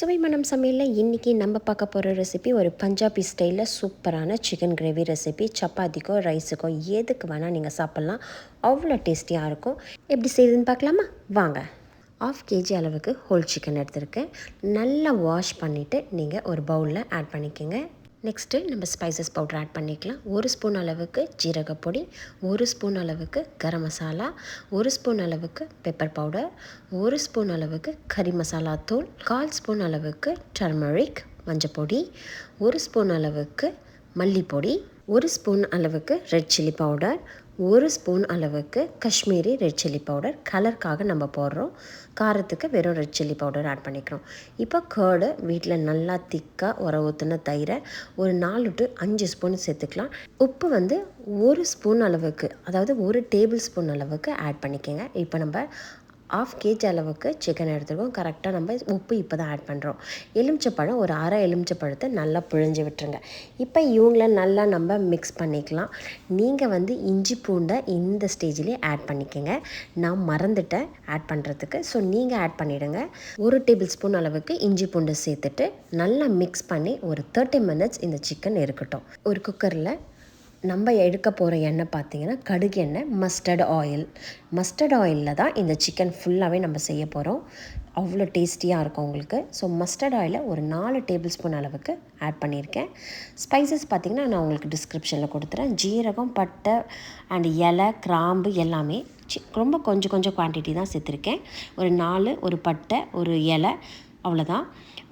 சுவை மனம் சமையலில் இன்றைக்கி நம்ம பார்க்க போகிற ரெசிபி ஒரு பஞ்சாபி ஸ்டைலில் சூப்பரான சிக்கன் கிரேவி ரெசிபி. சப்பாத்திக்கோ ரைஸுக்கோ எதுக்கு வேணால் நீங்கள் சாப்பிட்லாம். அவ்வளோ டேஸ்டியாக இருக்கும். எப்படி செய்யுதுன்னு பார்க்கலாமா? வாங்க. 1/2 kg அளவுக்கு ஹோல் சிக்கன் எடுத்துருக்கேன். நல்லா வாஷ் பண்ணிவிட்டு நீங்கள் ஒரு பவுலில் ஆட் பண்ணிக்கோங்க. நெக்ஸ்ட்டு நம்ம ஸ்பைசஸ் பவுடர் ஆட் பண்ணிக்கலாம். 1 ஸ்பூன் அளவுக்கு ஜீரகப்பொடி, 1 ஸ்பூன் அளவுக்கு கரம் மசாலா, 1 ஸ்பூன் அளவுக்கு பெப்பர் பவுடர், 1 ஸ்பூன் அளவுக்கு கறி மசாலா தூள், 1/4 ஸ்பூன் அளவுக்கு டர்மரிக் மஞ்சப்பொடி, 1 ஸ்பூன் அளவுக்கு மல்லிப்பொடி, 1 ஸ்பூன் அளவுக்கு ரெட் சில்லி பவுடர், 1 ஸ்பூன் அளவுக்கு காஷ்மீரி ரெட் சில்லி பவுடர். கலருக்காக நம்ம போடுறோம். காரத்துக்கு வெறும் ரெட் சில்லி பவுடர் ஆட் பண்ணிக்கிறோம். இப்போ கேர்டு வீட்டில் நல்லா திக்காக ஊற்றின தயிரை ஒரு 4 to 5 ஸ்பூன் சேர்த்துக்கலாம். உப்பு 1 ஸ்பூன் அளவுக்கு, அதாவது 1 டேபிள் ஸ்பூன் அளவுக்கு ஆட் பண்ணிக்கோங்க. இப்போ நம்ம 1/2 kg அளவுக்கு சிக்கன் எடுத்துருக்கோம். கரெக்டாக நம்ம உப்பு இப்போ தான் ஆட் பண்ணுறோம். எலுமிச்சப்பழம் ஒரு அரை எலுமிச்சப்பழத்தை நல்லா பிழிஞ்சு விட்டுருங்க. இப்போ இவங்கள நல்லா நம்ம மிக்ஸ் பண்ணிக்கலாம். நீங்கள் இஞ்சி பூண்டை இந்த ஸ்டேஜ்லேயே ஆட் பண்ணிக்கோங்க. நான் மறந்துட்டேன் ஆட் பண்ணுறதுக்கு. ஸோ நீங்கள் ஆட் பண்ணிவிடுங்க. 1 டேபிள் ஸ்பூன் அளவுக்கு இஞ்சி பூண்டை சேர்த்துட்டு நல்லா மிக்ஸ் பண்ணி ஒரு 30 minutes இந்த சிக்கன் இருக்கட்டும். ஒரு குக்கரில் நம்ம எடுக்க போகிற எண்ணெய் பார்த்திங்கன்னா கடுகு எண்ணெய், மஸ்டர்ட் ஆயிலில் தான் இந்த சிக்கன் ஃபுல்லாகவே நம்ம செய்ய போகிறோம். அவ்வளோ டேஸ்டியாக இருக்கும் உங்களுக்கு. ஸோ மஸ்டர்ட் ஆயிலை ஒரு 4 டேபிள் ஸ்பூன் அளவுக்கு ஆட் பண்ணியிருக்கேன். ஸ்பைசஸ் பார்த்திங்கன்னா நான் உங்களுக்கு டிஸ்கிரிப்ஷனில் கொடுத்துறேன். ஜீரகம், பட்டை அண்ட் இலை, கிராம்பு எல்லாமே ரொம்ப கொஞ்சம் குவான்டிட்டி தான் சேர்த்துருக்கேன். ஒரு 4 ஒரு பட்டை, ஒரு இலை, அவ்வளோதான்.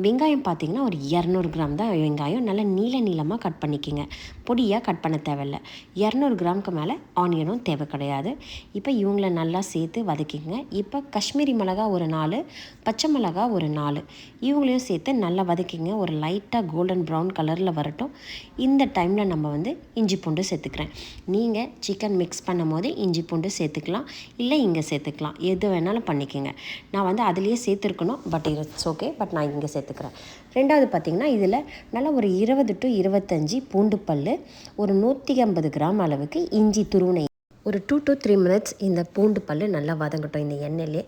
வெங்காயம் பார்த்திங்கன்னா ஒரு 200 கிராம் தான் வெங்காயம். நல்லா நீளமாக கட் பண்ணிக்கோங்க. பொடியாக கட் பண்ண தேவையில்லை. 200 கிராமுக்கு மேலே ஆனியனும் தேவை கிடையாது. இப்போ இவங்கள நல்லா சேர்த்து வதக்கிங்க. இப்போ காஷ்மீரி மிளகா ஒரு 4, பச்சை மிளகா ஒரு 4, இவங்களையும் சேர்த்து நல்லா வதக்கிங்க. ஒரு லைட்டாக கோல்டன் ப்ரௌன் கலரில் வரட்டும். இந்த டைமில் நம்ம இஞ்சி பூண்டு சேர்த்துக்கிறேன். நீங்கள் சிக்கன் மிக்ஸ் பண்ணும் போது இஞ்சி பூண்டு சேர்த்துக்கலாம், இல்லை இங்கே சேர்த்துக்கலாம், எது வேணாலும் பண்ணிக்கோங்க. நான் அதுலேயே சேர்த்துருக்கணும், பட் இட்ஸ் ஓகே. பட் நான் இங்கே சேர்த்துக்கிறேன். ரெண்டாவது பார்த்திங்கன்னா இதில் நல்லா ஒரு 20 to 25 பூண்டு பல், ஒரு 150 கிராம் அளவுக்கு இஞ்சி துருவினை, ஒரு 2 to 3 minutes இந்த பூண்டு பல் நல்லா வதங்கட்டும். இந்த எண்ணெயிலே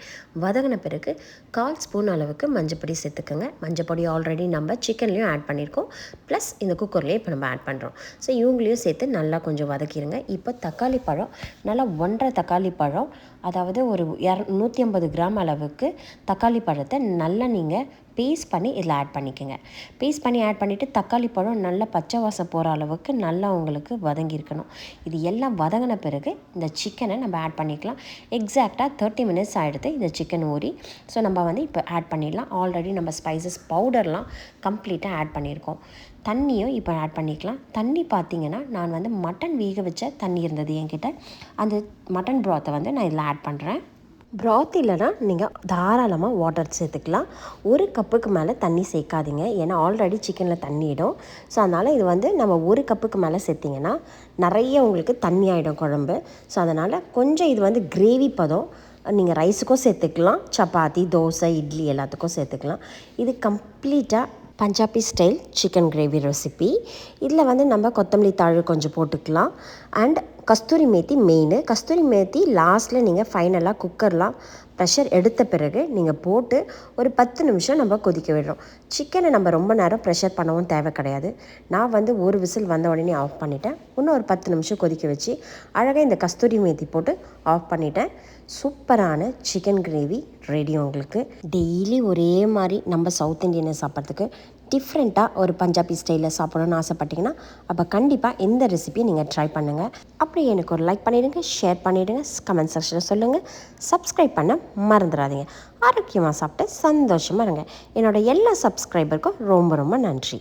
வதங்கின பிறகு 1/4 ஸ்பூன் அளவுக்கு மஞ்சப்பொடி சேர்த்துக்கோங்க. மஞ்சப்பொடி ஆல்ரெடி நம்ம சிக்கன்லேயும் ஆட் பண்ணியிருக்கோம், ப்ளஸ் இந்த குக்கர்லேயே இப்போ நம்ம ஆட் பண்ணுறோம். ஸோ இவங்களையும் சேர்த்து நல்லா கொஞ்சம் வதக்கிடுங்க. இப்போ தக்காளி பழம் நல்லா 1.5 தக்காளி பழம், அதாவது ஒரு 150 கிராம் அளவுக்கு தக்காளி பழத்தை நல்லா நீங்கள் பேஸ்ட் பண்ணி இதில் ஆட் பண்ணிக்கோங்க. பேஸ்ட் பண்ணி ஆட் பண்ணிவிட்டு தக்காளி பழம் நல்லா பச்சை வாசம் போகிற அளவுக்கு நல்லா உங்களுக்கு வதங்கியிருக்கணும். இது எல்லாம் வதங்கின பிறகு இந்த சிக்கனை நம்ம ஆட் பண்ணிக்கலாம். எக்ஸாக்டாக 30 minutes ஆகிடுது இந்த சிக்கன் ஊறி. ஸோ நம்ம இப்போ ஆட் பண்ணிடலாம். ஆல்ரெடி நம்ம ஸ்பைசஸ் பவுடர்லாம் கம்ப்ளீட்டாக ஆட் பண்ணியிருக்கோம். தண்ணியும் இப்போ ஆட் பண்ணிக்கலாம். தண்ணி பார்த்திங்கன்னா நான் மட்டன் வேக வச்ச தண்ணி இருந்தது என்கிட்ட. அந்த மட்டன் ப்ராத்தை நான் இதில் ஆட் பண்ணுறேன். ப்ராத் இல்லைனா நீங்கள் தாராளமாக வாட்டர் சேர்த்துக்கலாம். 1 கப்புக்கு மேலே தண்ணி சேர்க்காதீங்க, ஏன்னா ஆல்ரெடி சிக்கனில் தண்ணிடும். ஸோ அதனால் இது நம்ம 1 கப்புக்கு மேலே சேர்த்திங்கன்னா நிறைய உங்களுக்கு தண்ணி ஆகிடும் குழம்பு. ஸோ அதனால் கொஞ்சம் இது கிரேவி பதம். நீங்கள் ரைஸுக்கும் சேர்த்துக்கலாம், சப்பாத்தி, தோசை, இட்லி எல்லாத்துக்கும் சேர்த்துக்கலாம். இது கம்ப்ளீட்டாக Punjabi style chicken gravy recipe. இதில் நம்ம கொத்தமல்லி தாழ் கொஞ்சம் போட்டுக்கலாம். And kasuri methi main. கஸ்தூரி மேத்தி லாஸ்ட்டில் நீங்கள் ஃபைனலாக குக்கர்லாம் ப்ரெஷர் எடுத்த பிறகு நீங்கள் போட்டு ஒரு 10 நிமிஷம் நம்ம கொதிக்க விடுறோம். சிக்கனை நம்ம ரொம்ப நேரம் ப்ரெஷர் பண்ணவும் தேவை கிடையாது. நான் ஒரு விசில் வந்த உடனே ஆஃப் பண்ணிட்டேன். இன்னும் ஒரு 10 நிமிஷம் கொதிக்க வச்சு அழகாக இந்த கஸ்தூரி மேத்தி போட்டு ஆஃப் பண்ணிட்டேன். சூப்பரான சிக்கன் கிரேவி ரெடி உங்களுக்கு. டெய்லி ஒரே மாதிரி நம்ம சவுத் இண்டியனை சாப்பிட்றதுக்கு டிஃப்ரெண்ட்டாக ஒரு பஞ்சாபி ஸ்டைலில் சாப்பிடணும்னு ஆசைப்பட்டீங்கன்னா அப்போ கண்டிப்பாக இந்த ரெசிபியை நீங்கள் ட்ரை பண்ணுங்கள். அப்படி எனக்கு ஒரு லைக் பண்ணிவிடுங்க, ஷேர் பண்ணிவிடுங்க, கமெண்ட் செக்ஷனில் சொல்லுங்கள். சப்ஸ்கிரைப் பண்ண மறந்துடாதீங்க. ஆரோக்கியமாக சாப்பிட்டு சந்தோஷமாக இருங்க. என்னோடய எல்லா சப்ஸ்கிரைபருக்கும் ரொம்ப நன்றி.